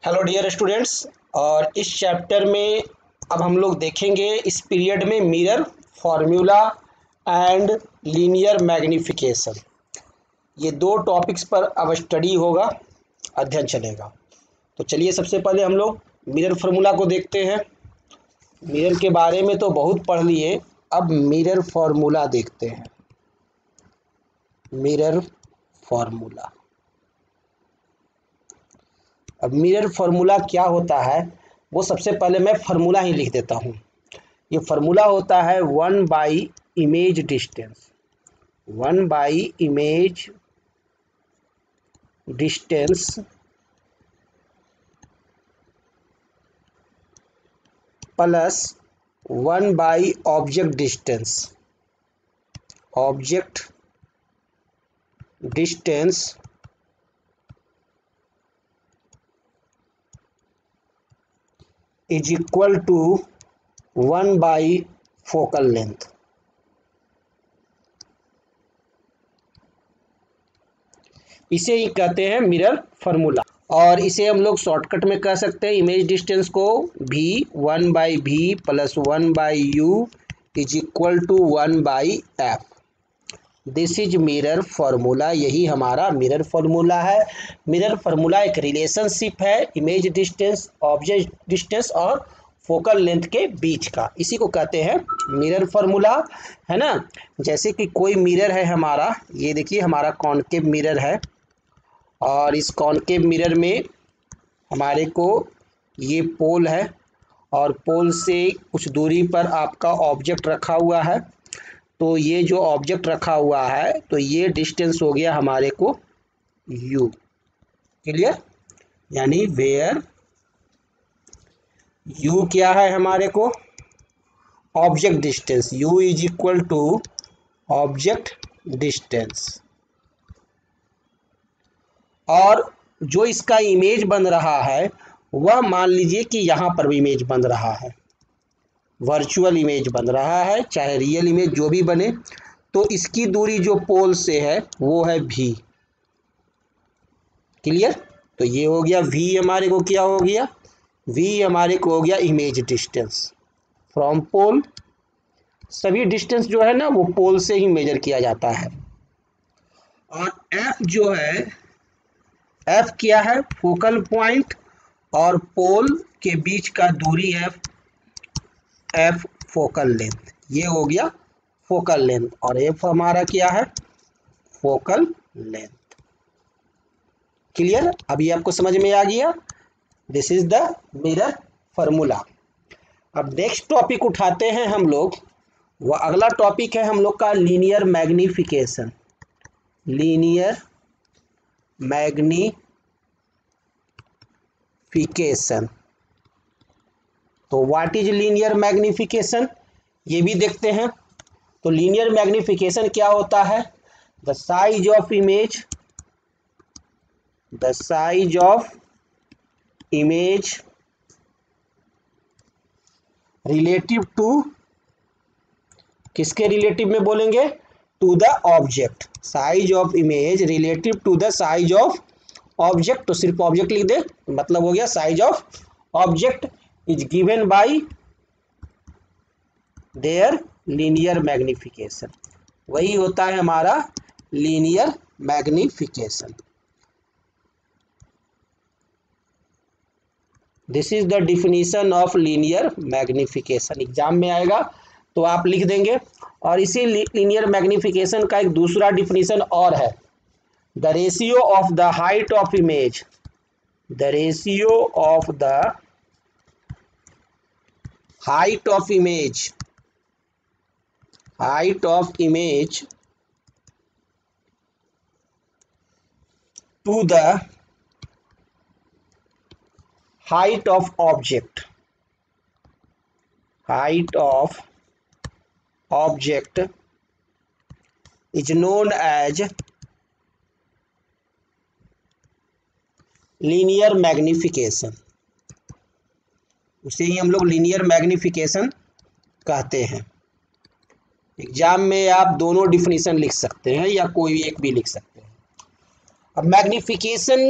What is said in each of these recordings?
Hello dear students. और इस chapter में अब हम लोग देखेंगे इस पीरियड में mirror formula and linear magnification. ये दो टॉपिक्स पर अब स्टडी होगा, अध्ययन चलेगा। तो चलिए सबसे पहले हम लोग मिरर फार्मूला को देखते हैं। मिरर के बारे में तो बहुत पढ़ लिए, अब मिरर फार्मूला देखते हैं। मिरर फार्मूला, अब मिरर फार्मूला क्या होता है वो सबसे पहले मैं फार्मूला ही लिख देता हूँ। ये फार्मूला होता है 1/इमेज डिस्टेंस। 1/इमेज डिस्टेंस प्लस 1/ऑब्जेक्ट distance. Object distance is equal to 1/फोकल लेंथ। इसे ही कहते हैं मिरर फार्मूला, और इसे हम लोग शॉर्टकट में कह सकते हैं इमेज डिस्टेंस को भी 1/v plus 1/u is equal to 1/f। This is mirror formula. यही हमारा मिरर फार्मूला है। मिरर फार्मूला एक रिलेशनशिप है इमेज डिस्टेंस, ऑब्जेक्ट डिस्टेंस और फोकल लेंथ के बीच का। इसी को कहते हैं मिरर फार्मूला, है ना। जैसे कि कोई मिरर है हमारा, ये देखिए हमारा कॉनकेव मिरर है, और इस कॉनकेव मिरर में हमारे को ये पोल है, और पोल से कुछ दूरी पर आपका ऑब्जेक्ट रखा हुआ है। तो ये जो ऑब्जेक्ट रखा हुआ है तो ये डिस्टेंस हो गया हमारे को u। क्लियर? यानी वेयर u क्या है हमारे को, object distance. u is equal to object distance. और जो इसका इमेज बन रहा है वह मान लीजिए कि यहाँ पर भी इमेज बन रहा है, वर्चुअल इमेज बन रहा है, चाहे रियल इमेज जो भी बने। तो इसकी दूरी जो पोल से है वो है v। क्लियर? तो ये हो गया v, हमारे को क्या हो गया, v हमारे को हो गया इमेज डिस्टेंस फ्रॉम पोल। सभी डिस्टेंस जो है ना वो पोल से ही मेजर किया जाता है। और f जो है, f क्या है, फोकल पॉइंट और पोल के बीच का दूरी है f फोकल लेंथ। ये हो गया फोकल लेंथ, और f हमारा क्या है, फोकल लेंथ। क्लियर? अभी आपको समझ में आ गया। This is the mirror formula. अब नेक्स्ट टॉपिक उठाते हैं हम लोग। वह अगला टॉपिक है हम लोग का लीनियर मैग्नीफिकेशन। Linear magnification. तो व्हाट इज लीनियर मैग्नीफिकेशन, ये भी देखते हैं। तो लीनियर मैग्नीफिकेशन क्या होता है, the size of image, the size of image relative to, किसके रिलेटिव में बोलेंगे, to the object. Size of image relative to the size of object. तो सिर्फ ऑब्जेक्ट लिख दे, मतलब हो गया size of object is given by their linear magnification. वही होता है हमारा linear magnification. This is the definition of linear magnification. Exam में आएगा तो आप लिख देंगे। और इसी लीनियर मैग्नीफिकेशन का एक दूसरा डिफिनीशन और है, the ratio of the height of image, the ratio of the height of image, height of image to the height of object, height of object is known as linear magnification। उसे ही हम लोग linear magnification कहते हैं। Exam में आप दोनों definition लिख सकते हैं या कोई एक भी लिख सकते हैं। अब मैग्निफिकेशन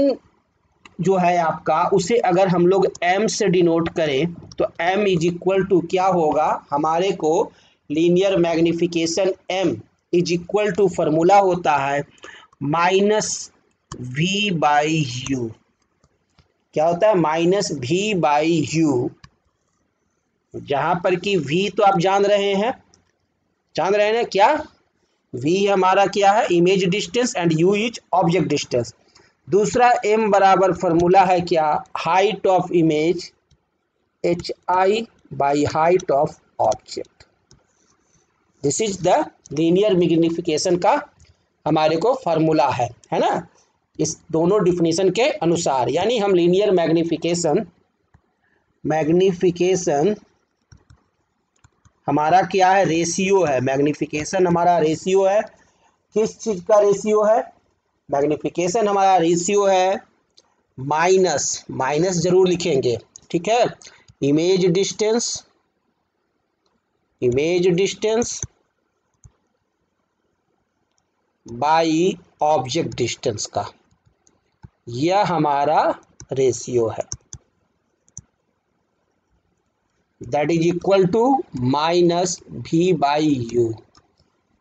जो है आपका, उसे अगर हम लोग m से डिनोट करें तो m इज इक्वल टू क्या होगा हमारे को, linear magnification m is equal to formula होता है -v/u। क्या होता है? -v/u, जहां पर कि v तो आप जान रहे हैं ना क्या, v हमारा क्या है, image distance, and u is object distance. दूसरा m बराबर फॉर्मूला है क्या, height of image hi/, height of object. This is the linear magnification का हमारे को फॉर्मूला है ना, इस दोनों डिफिनीशन के अनुसार। यानी हम लीनियर मैग्निफिकेशन हमारा क्या है, रेशियो है। मैग्निफिकेशन हमारा रेशियो है। किस चीज का रेशियो है? मैग्निफिकेशन हमारा रेशियो है माइनस जरूर लिखेंगे, ठीक है, image distance by object distance का, यह हमारा रेशियो है। That is equal to -v/u।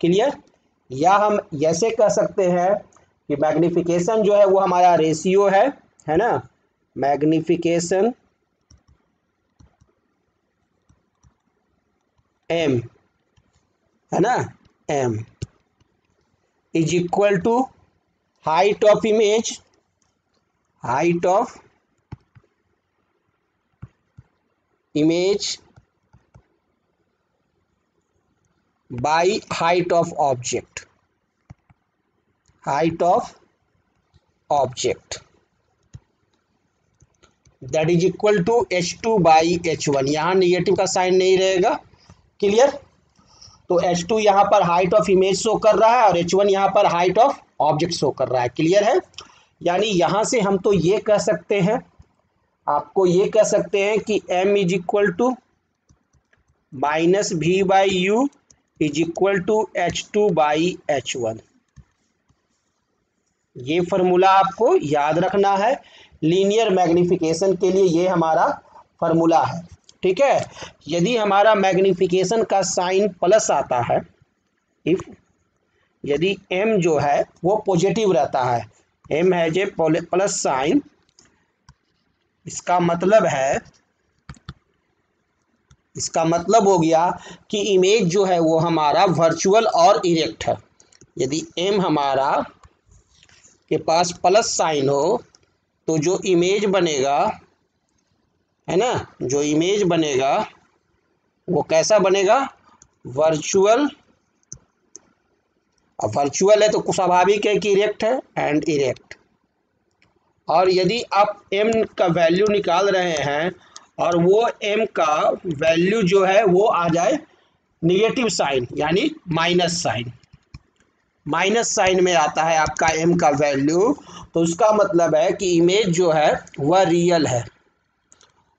Clear? या हम ऐसे कह सकते हैं कि मैग्निफिकेशन जो है वो हमारा रेशियो है ना, मैग्निफिकेशन m है ना, m is equal to height of image by height of object, that is equal to h2/h1। यहाँ निगेटिव का साइन नहीं रहेगा। क्लियर? तो h2 यहाँ पर हाइट ऑफ इमेज शो कर रहा है और h1 यहाँ पर हाइट ऑफ ऑब्जेक्ट शो कर रहा है। क्लियर है? यानी यहाँ से हम तो ये कह सकते हैं, आपको ये कह सकते हैं कि m is equal to -v/u is equal to h2/h1। ये फॉर्मूला आपको याद रखना है। लीनियर मैग्निफिकेशन के लिए ये हमारा फॉर्मूला है, ठीक है। यदि हमारा मैग्निफिकेशन का साइन प्लस आता है, यदि m जो है वो पॉजिटिव रहता है, m has a plus sign, इसका मतलब हो गया कि इमेज जो है वो हमारा वर्चुअल और इरेक्ट है। यदि m हमारा के पास प्लस साइन हो तो जो इमेज बनेगा है ना, जो इमेज बनेगा वो कैसा बनेगा, वर्चुअल। अब वर्चुअल है तो स्वाभाविक है कि इरेक्ट है, एंड इरेक्ट। और यदि आप m का वैल्यू निकाल रहे हैं और वो m का वैल्यू जो है वो आ जाए निगेटिव साइन, यानी माइनस साइन में आता है आपका m का वैल्यू, तो उसका मतलब है कि इमेज जो है वह रियल है।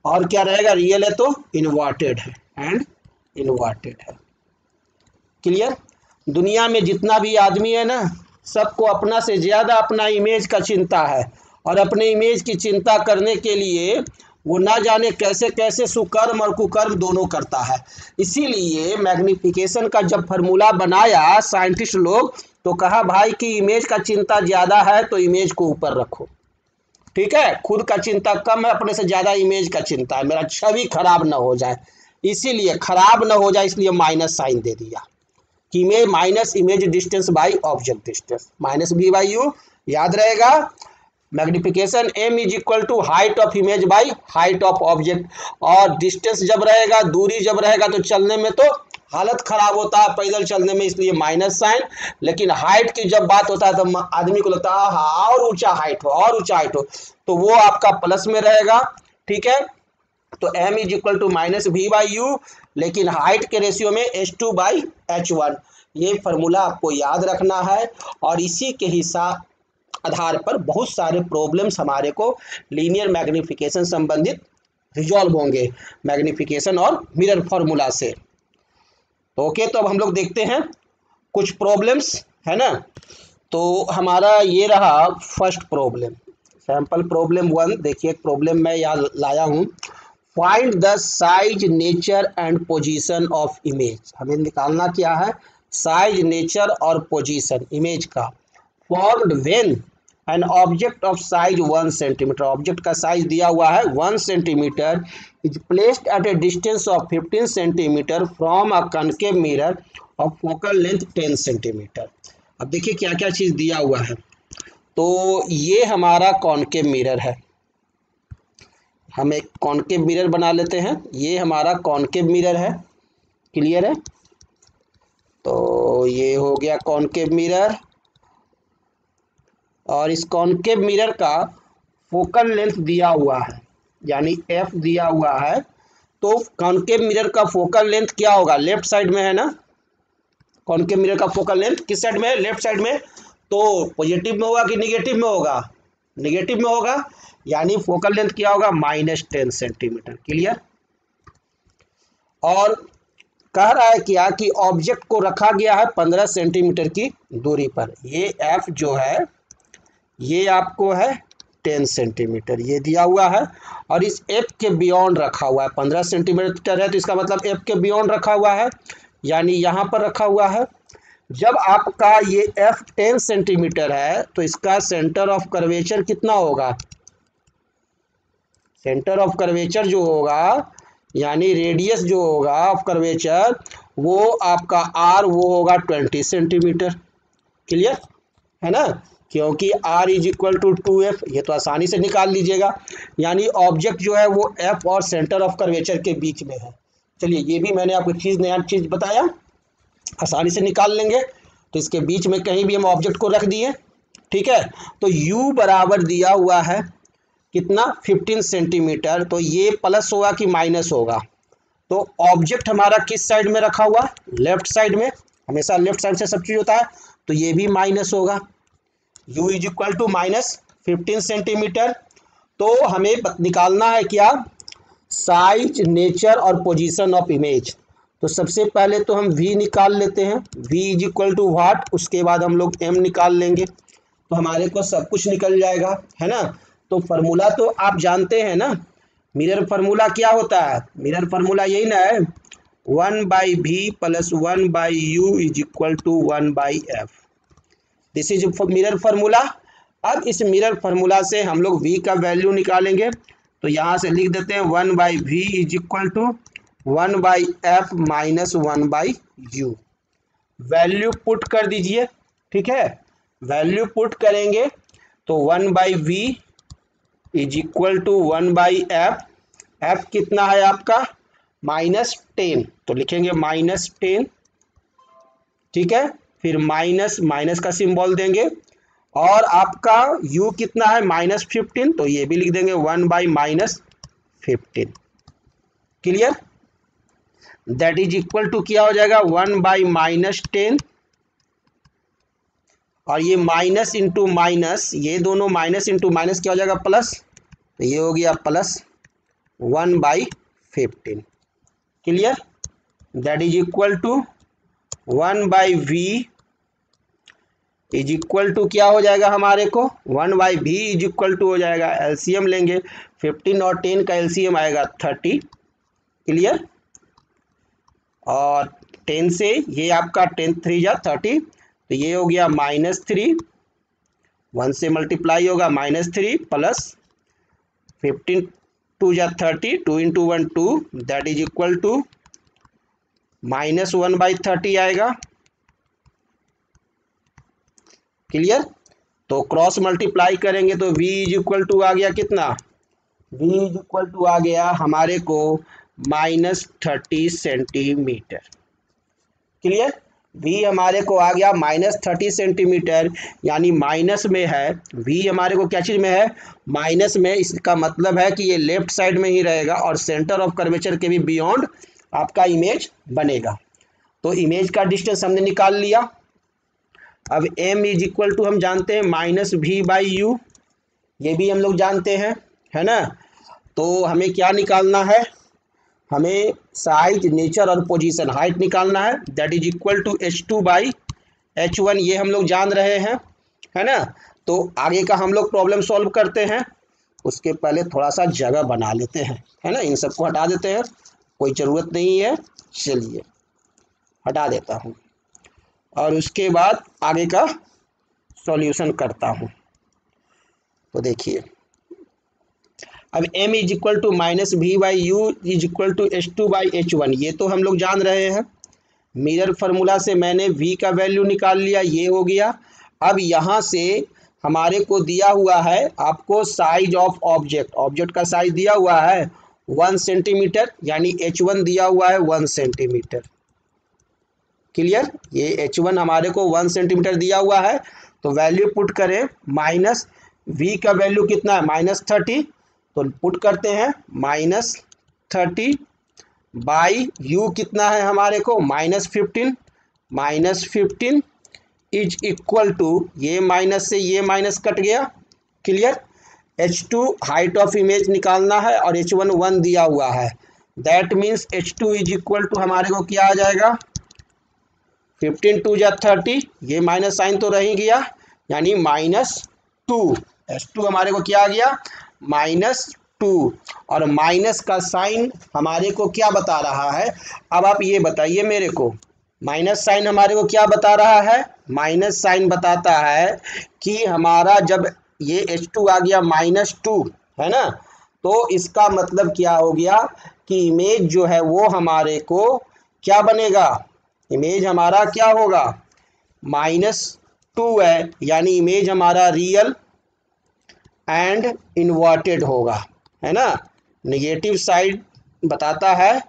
और क्या रहेगा, रियल है तो इन्वर्टेड है, क्लियर? दुनिया में जितना भी आदमी है ना, सबको अपना से ज़्यादा अपना इमेज का चिंता है, और अपने इमेज की चिंता करने के लिए वो ना जाने कैसे कैसे सुकर्म और कुकर्म दोनों करता है। इसीलिए मैग्निफिकेशन का जब फार्मूला बनाया साइंटिस्ट लोग, तो कहा भाई कि इमेज का चिंता ज़्यादा है तो इमेज को ऊपर रखो, ठीक है। खुद का चिंता कम है, अपने से ज़्यादा इमेज का चिंता है, मेरा छवि खराब ना हो जाए, इसीलिए खराब ना हो जाए, इसलिए माइनस साइन दे दिया कि minus image distance by object distance, -v/u। याद रहेगा, magnification m is equal to height of image by height of object. और डिस्टेंस जब रहेगा, दूरी जब रहेगा, तो चलने में तो हालत खराब होता है पैदल चलने में, इसलिए माइनस साइन। लेकिन हाइट की जब बात होता है तो आदमी को लगता है हाँ और ऊंचा हाइट हो, तो वो आपका प्लस में रहेगा, ठीक है। तो m is equal to -v/u, लेकिन हाइट के रेशियो में h2/h1। ये फार्मूला आपको याद रखना है, और इसी के हिसाब आधार पर बहुत सारे प्रॉब्लम्स हमारे को लीनियर मैग्निफिकेशन संबंधित रिजॉल्व होंगे, मैग्निफिकेशन और मिरर फार्मूला से। ओके, तो अब हम लोग देखते हैं कुछ प्रॉब्लम्स, है ना। तो हमारा ये रहा फर्स्ट प्रॉब्लम, सैंपल प्रॉब्लम 1 देखिए, एक प्रॉब्लम मैं यहाँ लाया हूँ। Find the size, nature and position of image. हमें निकालना क्या है, साइज, नेचर और पोजीशन इमेज का। Formed when an object of size 1 centimetre, object का साइज दिया हुआ है 1 centimetre, is placed at a distance of 15 centimetre from a concave mirror of focal length 10 centimetre. अब देखिए क्या क्या चीज़ दिया हुआ है। तो ये हमारा कॉनकेव मिरर है, हम एक कॉनकेव मिरर बना लेते हैं। ये हमारा कॉनकेव मिरर है, क्लियर है। तो ये हो गया कॉनकेव मिरर, और इस कॉनकेव मिरर का फोकल लेंथ दिया हुआ है, यानी एफ दिया हुआ है। तो कॉनकेव मिरर का फोकल लेंथ क्या होगा, लेफ्ट साइड में है ना। कॉनकेव मिरर का फोकल लेंथ किस साइड में है, लेफ्ट साइड में। तो पॉजिटिव में होगा कि निगेटिव में होगा, निगेटिव में होगा, यानी फोकल लेंथ क्या होगा, -10 सेंटीमीटर, क्लियर। और कह रहा है क्या कि ऑब्जेक्ट को रखा गया है 15 सेंटीमीटर की दूरी पर। ये एफ जो है ये आपको है 10 सेंटीमीटर, ये दिया हुआ है, और इस एफ के बियॉन्ड रखा हुआ है। 15 सेंटीमीटर है तो इसका मतलब एफ के बियॉन्ड रखा हुआ है, यानी यहाँ पर रखा हुआ है। जब आपका ये एफ 10 सेंटीमीटर है तो इसका सेंटर ऑफ कर्वेचर कितना होगा, सेंटर ऑफ कर्वेचर जो होगा, यानी रेडियस जो होगा ऑफ कर्वेचर, वो आपका आर वो होगा 20 सेंटीमीटर, क्लियर है ना, क्योंकि r is equal to 2f, ये तो आसानी से निकाल लीजिएगा। यानी ऑब्जेक्ट जो है वो f और सेंटर ऑफ कर्वेचर के बीच में है। चलिए ये भी मैंने आपको नया चीज़ बताया, आसानी से निकाल लेंगे। तो इसके बीच में कहीं भी हम ऑब्जेक्ट को रख दिए, ठीक है। तो u बराबर दिया हुआ है कितना, 15 सेंटीमीटर। तो ये प्लस होगा कि माइनस होगा। तो ऑब्जेक्ट हमारा किस साइड में रखा हुआ, लेफ्ट साइड में, हमेशा लेफ्ट साइड से सब चीज़ होता है, तो ये भी माइनस होगा। u is equal to -15 centimetre. तो हमें निकालना है क्या, साइज, नेचर और पोजीशन ऑफ इमेज। तो सबसे पहले तो हम v निकाल लेते हैं, v is equal to what, उसके बाद हम लोग m निकाल लेंगे, तो हमारे को सब कुछ निकल जाएगा, है ना। तो फार्मूला तो आप जानते हैं ना, मिरर फार्मूला क्या होता है, मिरर फार्मूला यही ना है, 1/v + 1/u is equal to 1/f। This is mirror formula. अब इस मिरर फार्मूला से हम लोग v का वैल्यू निकालेंगे। तो यहाँ से लिख देते हैं 1/v is equal to 1/f minus 1/u। Value put कर दीजिए, ठीक है। वैल्यू पुट करेंगे तो 1/v is equal to 1/f। f कितना है आपका, -10, तो लिखेंगे -10, ठीक है। फिर माइनस माइनस का सिंबल देंगे, और आपका u कितना है, -15, तो ये भी लिख देंगे 1/-15, clear. That is equal to क्या हो जाएगा, 1/-10, और ये माइनस इंटू माइनस, ये दोनों माइनस इंटू माइनस क्या हो जाएगा, प्लस, तो ये हो गया +1/15, clear. That is equal to 1/v is equal to क्या हो जाएगा हमारे को, 1/v इज इक्वल टू हो जाएगा, एलसीएम लेंगे, 15 और 10 का एलसीएम आएगा 30, क्लियर। और 10 से ये आपका 10 3 जा 30, तो ये हो गया -3, 1 से मल्टीप्लाई होगा -3 प्लस 15 2 जा 30, 2 into 1 2, that is equal to -1/30 आएगा, क्लियर। तो क्रॉस मल्टीप्लाई करेंगे तो v इज इक्वल टू आ गया कितना, v इज इक्वल टू आ गया हमारे को -30 सेंटीमीटर, क्लियर। v हमारे को आ गया -30 सेंटीमीटर, यानी माइनस में है, v हमारे को क्या चीज़ में है, माइनस में। इसका मतलब है कि ये लेफ्ट साइड में ही रहेगा, और सेंटर ऑफ कर्वेचर के भी बियॉन्ड आपका इमेज बनेगा। तो इमेज का डिस्टेंस हमने निकाल लिया। अब m इज इक्वल टू हम जानते हैं -v/u, ये भी हम लोग जानते हैं, है ना। तो हमें क्या निकालना है, हमें साइज, नेचर और पोजीशन, हाइट निकालना है। That is equal to h2/h1, ये हम लोग जान रहे हैं, है ना। तो आगे का हम लोग प्रॉब्लम सॉल्व करते हैं, उसके पहले थोड़ा सा जगह बना लेते हैं, है ना। इन सबको हटा देते हैं, कोई ज़रूरत नहीं है, चलिए हटा देता हूँ और उसके बाद आगे का सॉल्यूशन करता हूँ। तो देखिए अब m is equal to minus v by u is equal to H2/H1, ये तो हम लोग जान रहे हैं। मिरर फार्मूला से मैंने v का वैल्यू निकाल लिया, ये हो गया। अब यहाँ से हमारे को दिया हुआ है आपको साइज ऑफ ऑब्जेक्ट, ऑब्जेक्ट का साइज दिया हुआ है 1 सेंटीमीटर, यानी H1 दिया हुआ है 1 सेंटीमीटर। क्लियर, ये H1 हमारे को 1 सेंटीमीटर दिया हुआ है, तो वैल्यू पुट करें माइनस v का वैल्यू कितना है -30, तो पुट करते हैं -30 बाई u कितना है हमारे को -15, -15 इज इक्वल टू, ये माइनस से ये माइनस कट गया। Clear, H2 height of image निकालना है और H1 1 दिया हुआ है, that means H2 is equal to हमारे को क्या आ जाएगा 15 2 जा 30, ये माइनस साइन तो रह ही गया, यानी -2। H2 हमारे को क्या आ गया -2, और माइनस का साइन हमारे को क्या बता रहा है, अब आप ये बताइए मेरे को, माइनस साइन हमारे को क्या बता रहा है, माइनस साइन बताता है कि हमारा जब ये H2 आ गया -2, है ना, तो इसका मतलब क्या हो गया कि इमेज जो है वो हमारे को क्या बनेगा, इमेज हमारा क्या होगा -2 है, यानी इमेज हमारा रियल एंड इन्वर्टेड होगा, है ना। नेगेटिव साइड बताता है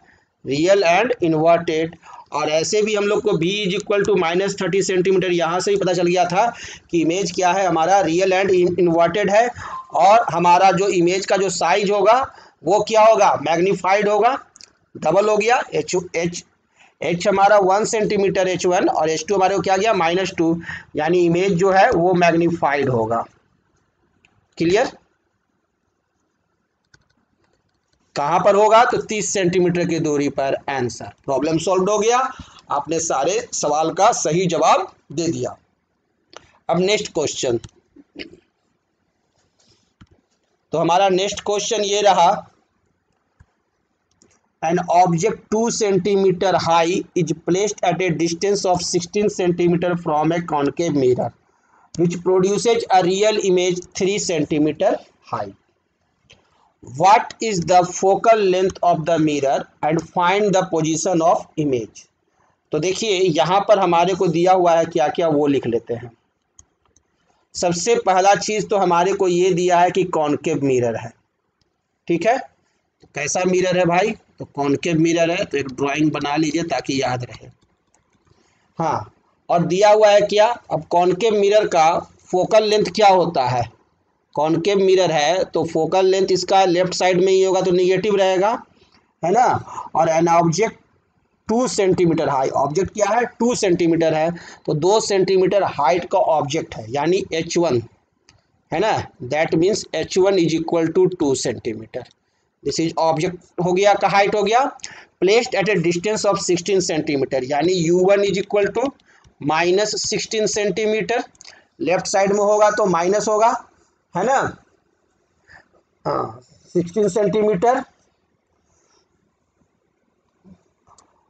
रियल एंड इन्वर्टेड, और ऐसे भी हम लोग को v is equal to -30 centimetre, यहाँ से ही पता चल गया था कि इमेज क्या है हमारा रियल एंड इन्वर्टेड है, और हमारा जो इमेज का जो साइज होगा वो क्या होगा मैग्नीफाइड होगा, डबल हो गया। h हमारा 1 सेंटीमीटर H1 और H2 हमारे को क्या गया -2, यानी इमेज जो है वो मैग्नीफाइड होगा। क्लियर, कहां पर होगा तो 30 सेंटीमीटर की दूरी पर। आंसर, प्रॉब्लम सॉल्व हो गया, आपने सारे सवाल का सही जवाब दे दिया। अब नेक्स्ट क्वेश्चन, तो हमारा नेक्स्ट क्वेश्चन ये रहा, an object 2 centimetre high is placed at a distance of 16 centimetre from a concave mirror which produces a real image 3 centimeter high. What is the focal length of the mirror and find the position of image? तो देखिए यहाँ पर हमारे को दिया हुआ है क्या क्या, वो लिख लेते हैं। सबसे पहला चीज़ तो हमारे को ये दिया है कि कॉन्केव मिरर है, ठीक है। तो कैसा मिरर है भाई, तो कॉन्केव मिरर है, तो एक ड्राइंग बना लीजिए ताकि याद रहे। हाँ, और दिया हुआ है क्या, अब कॉन्केव मिरर का फोकल लेंथ क्या होता है, कॉन्केव मिरर है तो फोकल लेंथ इसका लेफ्ट साइड में ही होगा, तो निगेटिव रहेगा, है ना। और an object 2 centimetre high, object क्या है 2 सेंटीमीटर है, तो 2 सेंटीमीटर हाइट का ऑब्जेक्ट है, यानी H1, है ना, that means H1 is equal to 2 centimetre. This is object हो गया का हाइट हो गया, placed at a distance of 16 centimetre, यानी U1 is equal to -16 centimetre, left side में होगा तो माइनस होगा, है ना, हाँ 16 सेंटीमीटर।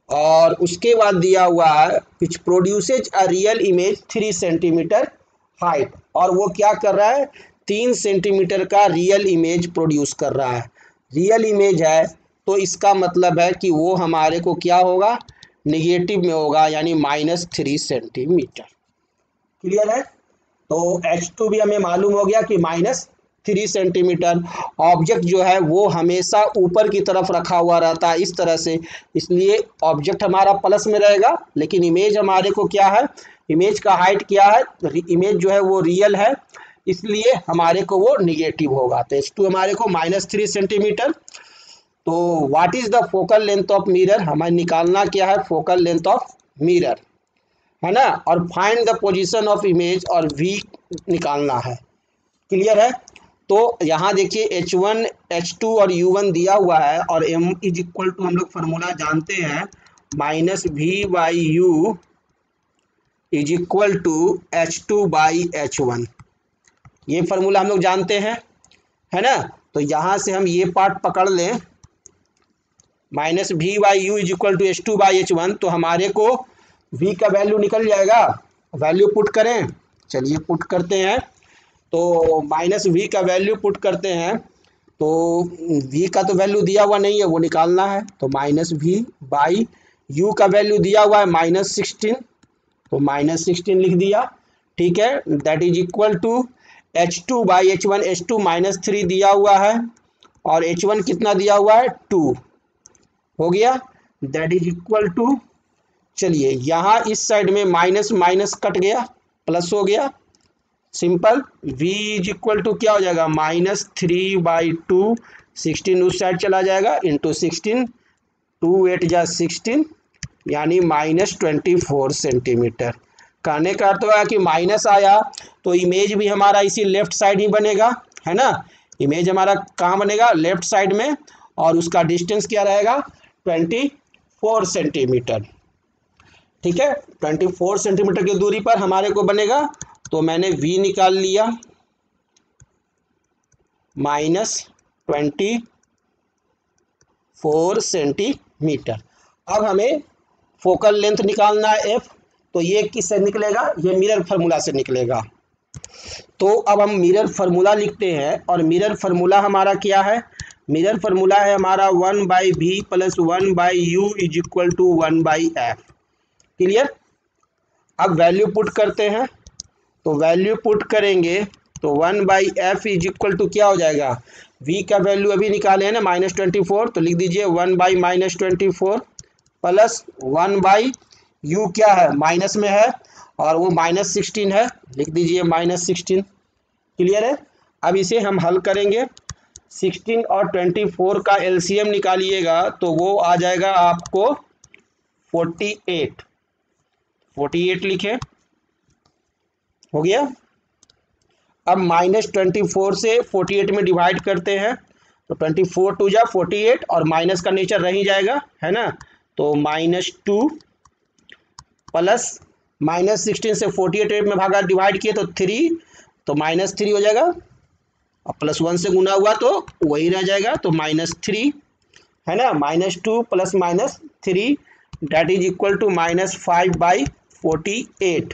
और उसके बाद दिया हुआ है which produces a real image 3 centimetre height, और वो क्या कर रहा है 3 सेंटीमीटर का रियल इमेज प्रोड्यूस कर रहा है। रियल इमेज है तो इसका मतलब है कि वो हमारे को क्या होगा निगेटिव में होगा, यानी -3 सेंटीमीटर। क्लियर है, तो H2 भी हमें मालूम हो गया कि -3 सेंटीमीटर। ऑब्जेक्ट जो है वो हमेशा ऊपर की तरफ रखा हुआ रहता है इस तरह से, इसलिए ऑब्जेक्ट हमारा प्लस में रहेगा, लेकिन इमेज हमारे को क्या है, इमेज का हाइट क्या है, इमेज जो है वो रियल है, इसलिए हमारे को वो निगेटिव होगा। तो H2 हमारे को -3 सेंटीमीटर। तो what is the focal length of mirror, हमें निकालना क्या है फोकल लेंथ ऑफ मिरर, है ना, और find the position of image और V निकालना है। क्लियर है, तो यहाँ देखिए H1 H2 और U1 दिया हुआ है, और M इज इक्वल टू हम लोग फार्मूला जानते हैं -V/U is equal to H2/H1, ये फार्मूला हम लोग जानते हैं, है ना। तो यहाँ से हम ये पार्ट पकड़ लें, minus v by u is equal to H2 by H1, तो हमारे को v का वैल्यू निकल जाएगा। वैल्यू पुट करें, चलिए पुट करते हैं। तो माइनस वी का वैल्यू पुट करते हैं, तो v का तो वैल्यू दिया हुआ नहीं है, वो निकालना है। तो माइनस वी बाई यू का वैल्यू दिया हुआ है -16, तो -16 लिख दिया, ठीक है। That is equal to H2 by H1, H2 -3 दिया हुआ है और H1 कितना दिया हुआ है 2, हो गया। दैट इज इक्वल टू, चलिए यहाँ इस साइड में माइनस माइनस कट गया, प्लस हो गया, simple. v is equal to क्या हो जाएगा -3/2, 16 उस साइड चला जाएगा, इंटू 16, 2 8 जा 16, यानी -24 सेंटीमीटर। कहने का अर्थ हुआ कि माइनस आया तो इमेज भी हमारा इसी लेफ्ट साइड ही बनेगा, है ना। इमेज हमारा कहाँ बनेगा, लेफ्ट साइड में, और उसका डिस्टेंस क्या रहेगा 24 सेंटीमीटर, ठीक है। 24 सेंटीमीटर की दूरी पर हमारे को बनेगा। तो मैंने v निकाल लिया -24 सेंटीमीटर। अब हमें फोकल लेंथ निकालना है f, तो ये किससे निकलेगा, ये मिरर फार्मूला से निकलेगा। तो अब हम मिरर फार्मूला लिखते हैं, और मिरर फार्मूला हमारा क्या है, मिरर फार्मूला है हमारा 1/v plus 1/u is equal to 1/f। Clear. अब वैल्यू पुट करते हैं, तो वैल्यू पुट करेंगे तो 1/f इज इक्वल टू क्या हो जाएगा, v का वैल्यू अभी निकाले हैं ना -24, तो लिख दीजिए 1/-24 प्लस 1/u क्या है माइनस में है और वो -16 है, लिख दीजिए -16। क्लियर है। अब इसे हम हल करेंगे, 16 और 24 का एलसीएम निकालिएगा तो वो आ जाएगा आपको 48 लिखे, हो गया। अब -24 से 48 में डिवाइड करते हैं, तो 24 2 जा 48, और माइनस का नेचर रह ही जाएगा, है ना। तो -2 प्लस -16 से 48 में भागा डिवाइड किए तो 3, तो -3 हो जाएगा, और +1 से गुना हुआ तो वही रह जाएगा, तो -3, है ना। -2 plus -3 that is equal to -5/48।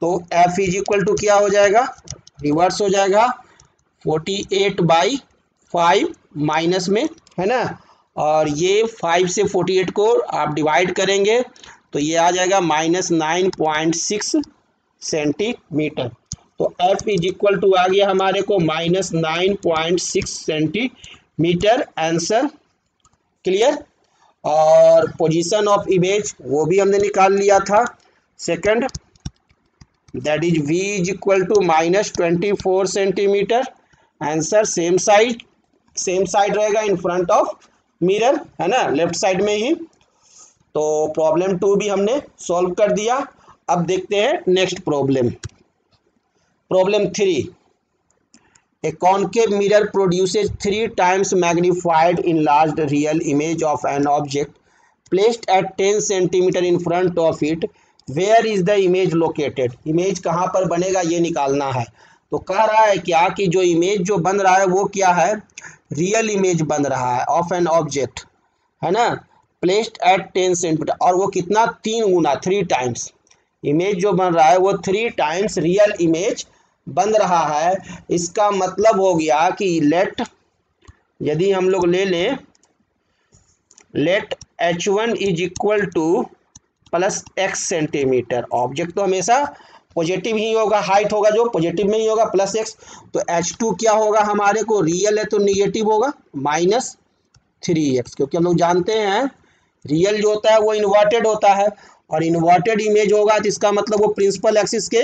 तो f इज इक्वल टू क्या हो जाएगा, रिवर्स हो जाएगा, 48/5 माइनस में, है ना। और ये 5 से 48 को आप डिवाइड करेंगे तो ये आ जाएगा -9.6 सेंटीमीटर। तो f इज इक्वल टू आ गया हमारे को -9.6 सेंटीमीटर, आंसर। क्लियर। और पोजीशन ऑफ इमेज वो भी हमने निकाल लिया था, second, that is v is equal to -24 centimetre, answer. Same side रहेगा इन फ्रंट ऑफ मिरर, है ना, लेफ्ट साइड में ही। तो प्रॉब्लम 2 भी हमने सॉल्व कर दिया। अब देखते हैं next problem, problem 3। A concave mirror produces 3 times magnified enlarged real image of an object placed at 10 centimeter in front of it. Where is the image located? Image कहाँ पर बनेगा ये निकालना है। तो कह रहा है क्या कि जो इमेज जो बन रहा है वो क्या है, रियल इमेज बन रहा है ऑफ एन ऑब्जेक्ट, है ना, प्लेस्ड एट 10 सेंटीमीटर, और वो कितना 3 गुना 3 टाइम्स इमेज जो बन रहा है वो 3 टाइम्स रियल इमेज बन रहा है। इसका मतलब हो गया कि लेट, यदि हम लोग ले लें let h1 is equal to +x centimetre, object तो हमेशा पॉजिटिव ही होगा, हाइट होगा जो पॉजिटिव में ही होगा +x, तो h2 क्या होगा हमारे को, रियल है तो निगेटिव होगा -3x, क्योंकि हम लोग जानते हैं रियल जो होता है वो इन्वर्टेड होता है, और इन्वर्टेड इमेज होगा तो इसका मतलब वो प्रिंसिपल एक्सिस के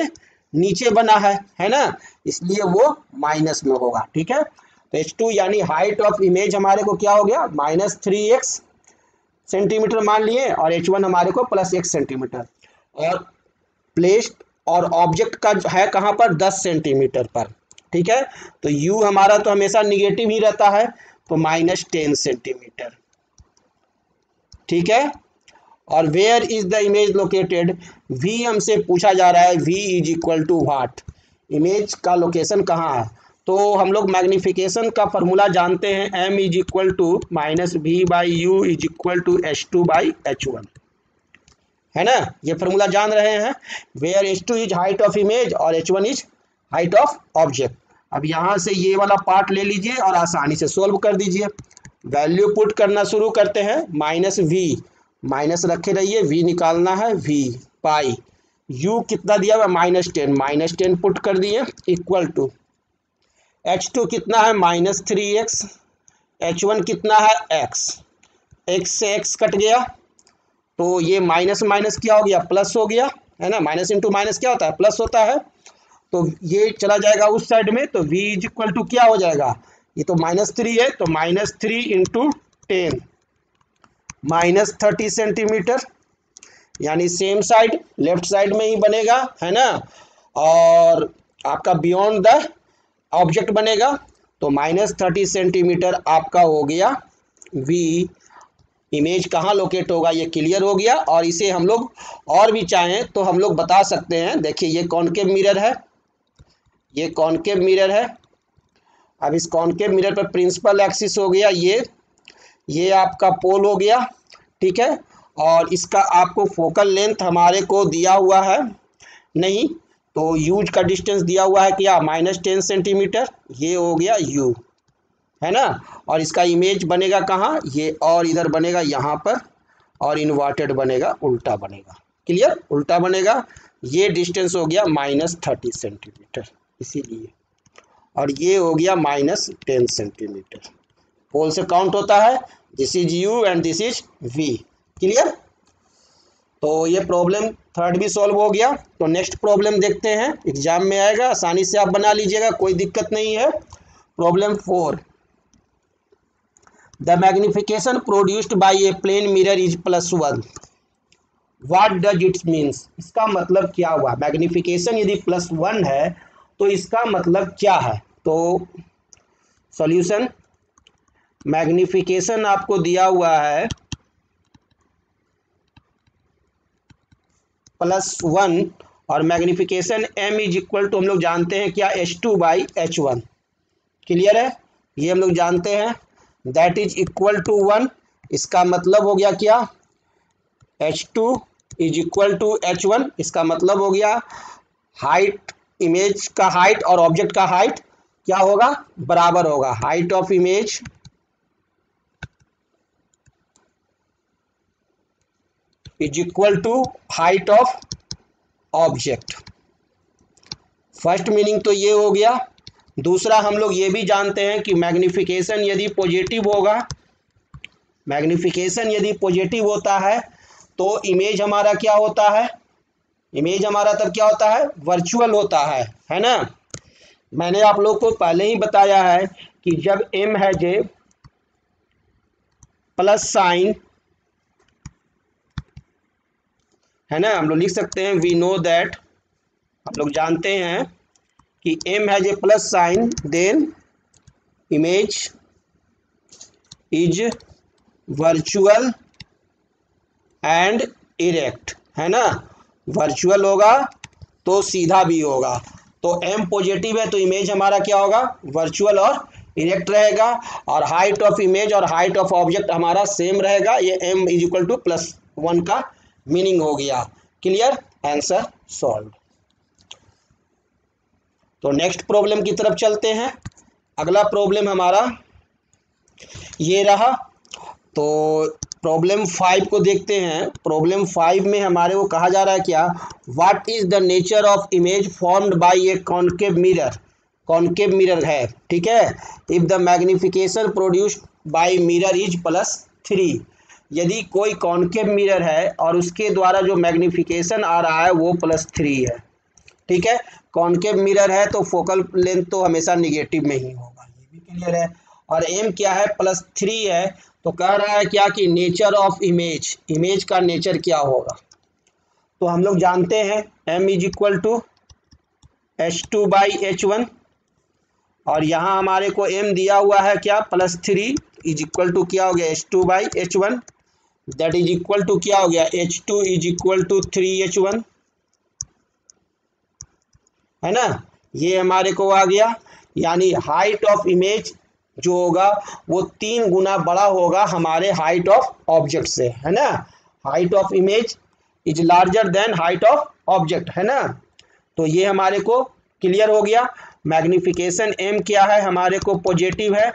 नीचे बना है ना, इसलिए वो माइनस में होगा, ठीक है। तो h2 यानी हाइट ऑफ इमेज हमारे को क्या हो गया -3x सेंटीमीटर मान लिए, और h1 हमारे को +x सेंटीमीटर, और प्लेस्ड और ऑब्जेक्ट का है कहाँ पर 10 सेंटीमीटर पर, ठीक है। तो u हमारा तो हमेशा निगेटिव ही रहता है, तो -10 सेंटीमीटर, ठीक है। और where is the image located, v हमसे पूछा जा रहा है, v is equal to what, image का लोकेशन कहाँ है। तो हम लोग मैग्नीफिकेशन का फॉर्मूला जानते हैं, m is equal to minus v by u is equal to H2 by H1, है ना। ये फॉर्मूला जान रहे हैं, where H2 is height of image और H1 is height of object. अब यहाँ से ये वाला पार्ट ले लीजिए और आसानी से सोल्व कर दीजिए। वैल्यू पुट करना शुरू करते हैं, माइनस वी, माइनस रखे रहिए, वी निकालना है, वी पाई यू कितना दिया हुआ -10, -10 पुट कर दिए इक्वल टू H2 कितना है -3x, H1 कितना है x, x से x कट गया तो ये माइनस माइनस क्या हो गया, प्लस हो गया, है ना। माइनस इंटू माइनस क्या होता है, प्लस होता है। तो ये चला जाएगा उस साइड में, तो v इज इक्वल टू क्या हो जाएगा, ये तो -3 है, तो -3 इंटू 10 -30 सेंटीमीटर, यानी सेम साइड लेफ्ट साइड में ही बनेगा, है ना। और आपका बियॉन्ड द ऑब्जेक्ट बनेगा, तो -30 सेंटीमीटर आपका हो गया v। इमेज कहाँ लोकेट होगा ये क्लियर हो गया। और इसे हम लोग और भी चाहें तो हम लोग बता सकते हैं। देखिए ये कॉनकेव मिरर है, ये कॉनकेव मिरर है। अब इस कॉनकेव मिरर पर प्रिंसिपल एक्सिस हो गया ये आपका पोल हो गया, ठीक है। और इसका आपको फोकल लेंथ हमारे को दिया हुआ है नहीं, तो यूज का डिस्टेंस दिया हुआ है क्या, -10 सेंटीमीटर, ये हो गया u, है ना। और इसका इमेज बनेगा कहाँ, ये और इधर बनेगा यहाँ पर, और इन्वर्टेड बनेगा, उल्टा बनेगा, क्लियर, उल्टा बनेगा। ये डिस्टेंस हो गया -30 सेंटीमीटर इसीलिए, और ये हो गया -10 सेंटीमीटर। पोल से काउंट होता है, this is u and this is v, clear. तो ये प्रॉब्लम थर्ड भी सॉल्व हो गया। तो नेक्स्ट प्रॉब्लम देखते हैं, एग्जाम में आएगा, आसानी से आप बना लीजिएगा, कोई दिक्कत नहीं है। Problem 4, the magnification produced by a plane mirror is +1, what does it means. इसका मतलब क्या हुआ, मैग्निफिकेशन यदि +1 है तो इसका मतलब क्या है। तो सॉल्यूशन, मैग्निफिकेशन आपको दिया हुआ है +1 और magnification m is equal to हम लोग जानते हैं क्या, H2 बाई H1, क्लियर है, ये हम लोग जानते हैं, दैट इज इक्वल टू 1। इसका मतलब हो गया क्या, H2 is equal to H1, इसका मतलब हो गया हाइट, इमेज का हाइट और ऑब्जेक्ट का हाइट क्या होगा, बराबर होगा। Height of image is equal to height of object. First meaning तो ये हो गया। दूसरा हम लोग ये भी जानते हैं कि मैग्निफिकेशन यदि पॉजिटिव होगा, मैग्निफिकेशन यदि पॉजिटिव होता है तो इमेज हमारा क्या होता है, इमेज हमारा तब क्या होता है, वर्चुअल होता है ना। मैंने आप लोग को पहले ही बताया है कि जब m है जे प्लस साइन, है ना, हम लोग लिख सकते हैं वी नो दैट, हम लोग जानते हैं कि m has a plus sign, then image is virtual and erect, है ना। वर्चुअल होगा तो सीधा भी होगा, तो m पॉजिटिव है तो इमेज हमारा क्या होगा, वर्चुअल और इरेक्ट रहेगा। और हाइट ऑफ इमेज और हाइट ऑफ ऑब्जेक्ट हमारा सेम रहेगा। ये m इज इक्वल टू +1 का मीनिंग हो गया, क्लियर, आंसर सॉल्व। तो नेक्स्ट प्रॉब्लम की तरफ चलते हैं। अगला प्रॉब्लम हमारा ये रहा, तो प्रॉब्लम 5 को देखते हैं। प्रॉब्लम 5 में हमारे को कहा जा रहा है क्या, what is the nature of image formed by A concave mirror, concave mirror है, ठीक है। If the magnification produced bye mirror is +3, यदि कोई कॉनकेव मिरर है और उसके द्वारा जो मैग्निफिकेशन आ रहा है वो +3 है, ठीक है। कॉनकेव मिरर है तो फोकल लेंथ तो हमेशा निगेटिव में ही होगा, ये भी क्लियर है। और m क्या है, +3 है, तो कह रहा है क्या कि नेचर ऑफ इमेज, इमेज का नेचर क्या होगा। तो हम लोग जानते हैं m is equal to H2 by H1, और यहाँ हमारे को m दिया हुआ है क्या, +3 इज इक्वल टू क्या हो गया, H2 by H1, that is equal to क्या हो गया, H2 is equal to 3H1, है ना। ये हमारे को आ गया, यानी हाइट ऑफ इमेज जो होगा वो 3 गुना बड़ा होगा हमारे हाइट ऑफ ऑब्जेक्ट से, है ना। Height of image is larger than height of object, है ना। तो ये हमारे को क्लियर हो गया। मैग्निफिकेशन एम क्या है, हमारे को पॉजिटिव है,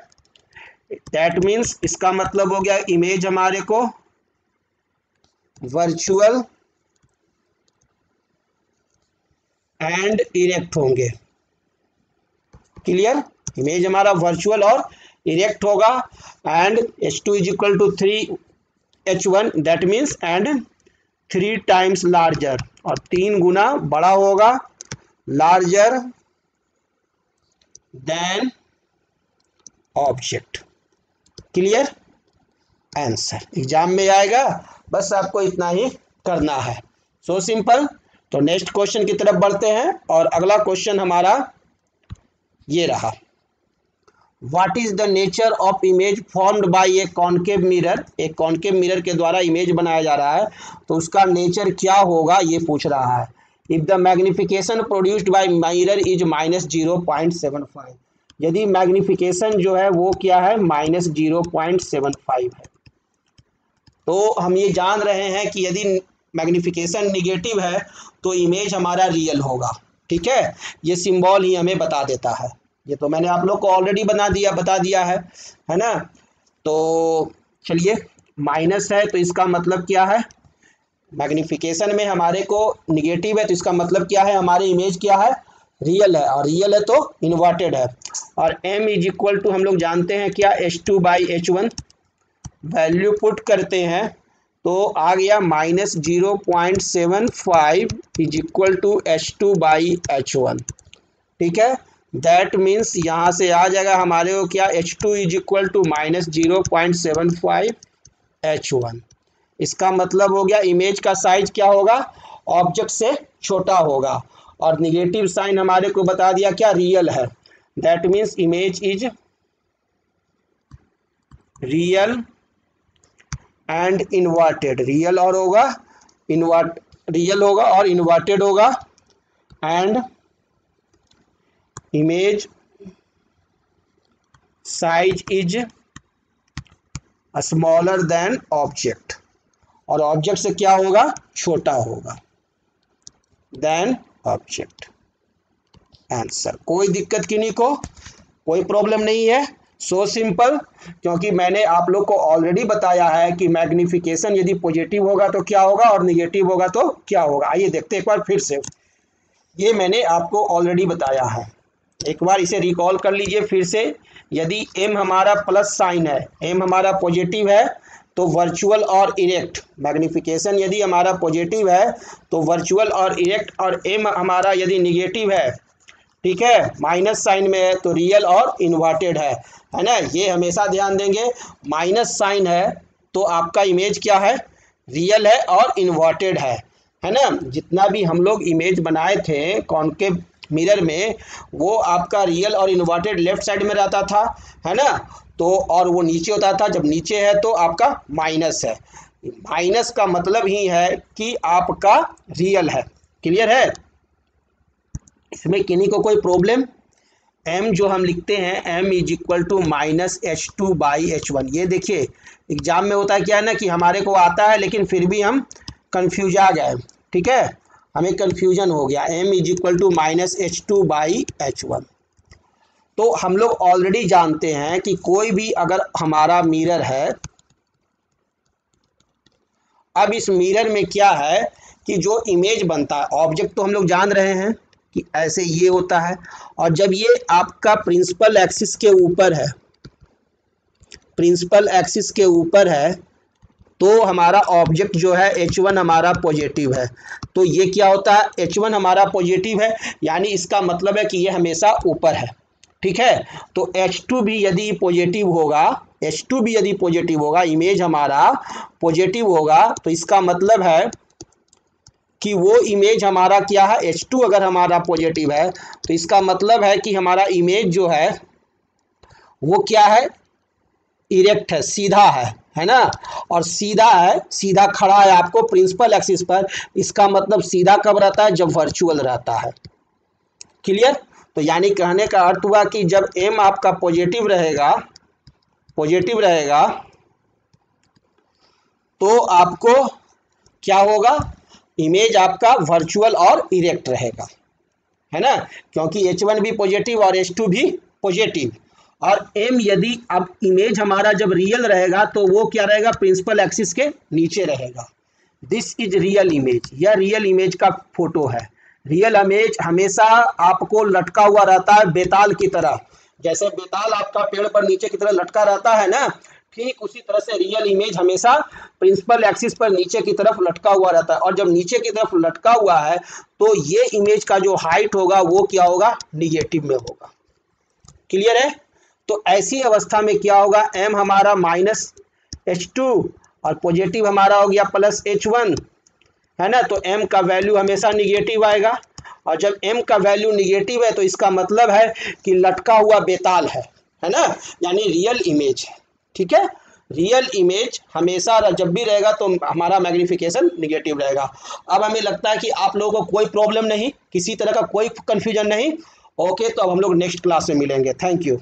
दैट मीन्स इसका मतलब हो गया इमेज हमारे को वर्चुअल एंड इरेक्ट होंगे। क्लियर, इमेज हमारा वर्चुअल और इरेक्ट होगा। And H2 is equal to 3H1 that means and 3 times larger, और 3 गुना बड़ा होगा, larger than object. Clear, answer exam में आएगा, बस आपको इतना ही करना है। So simple. तो नेक्स्ट क्वेश्चन की तरफ बढ़ते हैं, और अगला क्वेश्चन हमारा ये रहा, what is the nature of image formed by A concave mirror. एक कॉनकेव मिरर के द्वारा इमेज बनाया जा रहा है, तो उसका नेचर क्या होगा ये पूछ रहा है। If the magnification produced bye mirror is -0.75, यदि मैग्निफिकेशन जो है वो क्या है -0.75 है, तो हम ये जान रहे हैं कि यदि मैग्निफिकेशन निगेटिव है तो इमेज हमारा रियल होगा। ठीक है, ये सिंबल ही हमें बता देता है। ये तो मैंने आप लोग को ऑलरेडी बता दिया है ना। तो चलिए, माइनस है तो इसका मतलब क्या है, मैग्निफिकेशन में हमारे को निगेटिव है तो इसका मतलब क्या है, हमारी इमेज क्या है, रियल है, और रियल है तो इन्वर्टेड है। और m इज इक्वल टू हम लोग जानते हैं क्या, H2/H1, वैल्यू पुट करते हैं तो आ गया -0.75 इज इक्वल टू H2/H1। ठीक है, दैट मीन्स यहाँ से आ जाएगा हमारे को क्या, H2 is equal to -0.75 H1। इसका मतलब हो गया इमेज का साइज क्या होगा, ऑब्जेक्ट से छोटा होगा, और निगेटिव साइन हमारे को बता दिया क्या, रियल है, that means image is real and inverted. Real और होगा रियल होगा और इन्वर्टेड होगा, and image size is smaller than object, और ऑब्जेक्ट से क्या होगा, छोटा होगा देन ऑब्जेक्ट। आंसर, कोई दिक्कत किन्हीं को, कोई प्रॉब्लम नहीं है। सो सिंपल, क्योंकि मैंने आप लोग को ऑलरेडी बताया है कि मैग्निफिकेशन यदि पॉजिटिव होगा तो क्या होगा और निगेटिव होगा तो क्या होगा। आइए देखते हैं एक बार फिर से, ये मैंने आपको ऑलरेडी बताया है, एक बार इसे रिकॉल कर लीजिए फिर से। यदि m हमारा प्लस साइन है, m हमारा पॉजिटिव है, तो वर्चुअल और इरेक्ट, मैग्निफिकेशन यदि हमारा पॉजिटिव है तो वर्चुअल और इरेक्ट, और m हमारा यदि निगेटिव है, ठीक है, माइनस साइन में है, तो रियल और इन्वर्टेड है ना। ये हमेशा ध्यान देंगे, माइनस साइन है तो आपका इमेज क्या है, रियल है और इन्वर्टेड है ना। जितना भी हम लोग इमेज बनाए थे कॉनकेव मिरर में, वो आपका रियल और इन्वर्टेड लेफ्ट साइड में रहता था, है ना। तो और वो नीचे होता था, जब नीचे है तो आपका माइनस है। माइनस का मतलब ही है कि आपका रियल है। क्लियर है, इसमें किन्हीं को कोई प्रॉब्लम। m जो हम लिखते हैं, m is equal to -H2/H1। ये देखिए एग्जाम में होता है क्या है ना, कि हमारे को आता है लेकिन फिर भी हम कंफ्यूज आ गए। ठीक है, हमें कंफ्यूजन हो गया, m is equal to -H2/H1। तो हम लोग ऑलरेडी जानते हैं कि कोई भी अगर हमारा मिरर है, अब इस मिरर में क्या है कि जो इमेज बनता है, ऑब्जेक्ट तो हम लोग जान रहे हैं कि ऐसे ये होता है, और जब ये आपका प्रिंसिपल एक्सिस के ऊपर है, प्रिंसिपल एक्सिस के ऊपर है, तो हमारा ऑब्जेक्ट जो है H1 हमारा पॉजिटिव है। तो ये क्या होता है, H1 हमारा पॉजिटिव है, यानी इसका मतलब है कि ये हमेशा ऊपर है। ठीक है, तो H2 भी यदि पॉजिटिव होगा, H2 भी यदि पॉजिटिव होगा, इमेज हमारा पॉजिटिव होगा, तो इसका मतलब है कि वो इमेज हमारा क्या है, H2 अगर हमारा पॉजिटिव है तो इसका मतलब है कि हमारा इमेज जो है वो क्या है, इरेक्ट है, सीधा है ना। और सीधा है, सीधा खड़ा है आपको प्रिंसिपल एक्सिस पर, इसका मतलब सीधा कब रहता है, जब वर्चुअल रहता है। क्लियर, तो यानी कहने का अर्थ हुआ कि जब m आपका पॉजिटिव रहेगा तो आपको क्या होगा, इमेज आपका वर्चुअल और इरेक्ट रहेगा, है ना, क्योंकि H1 भी पॉजिटिव और H2 भी पॉजिटिव। और m यदि अब इमेज हमारा जब रियल रहेगा तो वो क्या रहेगा, प्रिंसिपल एक्सिस के नीचे रहेगा। दिस इज रियल इमेज, यह रियल इमेज का फोटो है। रियल इमेज हमेशा आपको लटका हुआ रहता है बेताल की तरह, जैसे बेताल आपका पेड़ पर नीचे की तरह लटका रहता है ना, ठीक उसी तरह से रियल इमेज हमेशा प्रिंसिपल एक्सिस पर नीचे की तरफ लटका हुआ रहता है। और जब नीचे की तरफ लटका हुआ है तो ये इमेज का जो हाइट होगा वो क्या होगा, निगेटिव में होगा। क्लियर है? तो ऐसी अवस्था में क्या होगा, m हमारा -H2 और पॉजिटिव हमारा हो गया +H1, है ना, तो m का वैल्यू हमेशा निगेटिव आएगा। और जब m का वैल्यू निगेटिव है तो इसका मतलब है कि लटका हुआ बेताल है ना, यानी रियल इमेज है। ठीक है, रियल इमेज हमेशा जब भी रहेगा तो हमारा मैग्नीफिकेशन निगेटिव रहेगा। अब हमें लगता है कि आप लोगों को कोई प्रॉब्लम नहीं, किसी तरह का कोई कंफ्यूजन नहीं। ओके, तो अब हम लोग नेक्स्ट क्लास में मिलेंगे। Thank you.